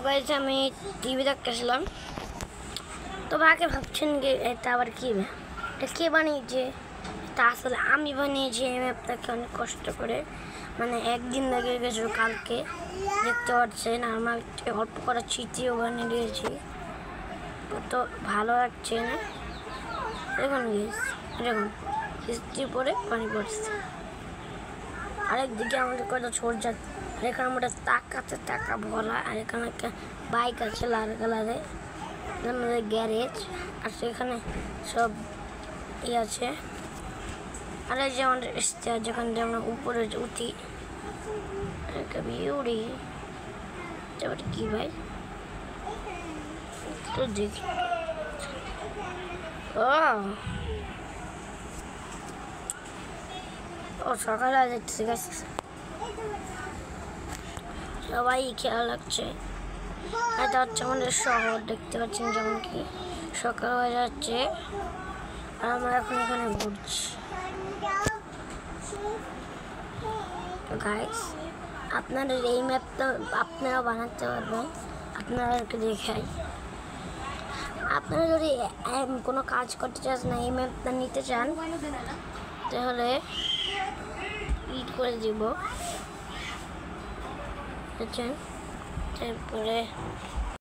Guys আমি TV দেখতেছিলাম, তো ভাইকে ভাবছেন যে এটা আবার কি, এটা কে বানিয়েছে? তা আসলে আমি বানিয়েছি এই ম্যাপটাকে অনেক কষ্ট করে, মানে একদিন লেগে গেছিল কালকে। দেখতে পাচ্ছেন আমার অল্প করা চিঠিও বানিয়ে দিয়েছি, তো ভালো লাগছে না। দেখুন গাইস, দেখুন বৃষ্টি পরে পানি পড়ছে, আরেকদিকে আমাদের কত ছোট যাচ্ছে, আর এখানে আমাদের টাকাতে টাকা ভরা, আর এখানে একটা বাইক আছে লাল কালারে, আমাদের গ্যারেজ, আর সেখানে সব ই আছে। আর এই যে আমাদের স্টেয়ার, যেখান থেকে আমরা উপরে উঠি, উড়ি তারপরে কি ভাই তো দেখি। ও সকালে দেখতেছি গাছ, সবাই খেয়াল লাগছে। এটা হচ্ছে আমাদের শহর, দেখতে পাচ্ছেন যেমন কি সকাল হয়ে যাচ্ছে, আর আমরা এখন এখানে ঘুরছি। তো গাইস, আপনাদের এই ম্যাপটা আপনারা বানাতে পারবেন, আপনাদেরকে দেখাই। আপনারা যদি কোনো কাজ করতে চান না, এই ম্যাপটা নিতে চান, তাহলে ই করে দিব, বুঝছেন? তারপরে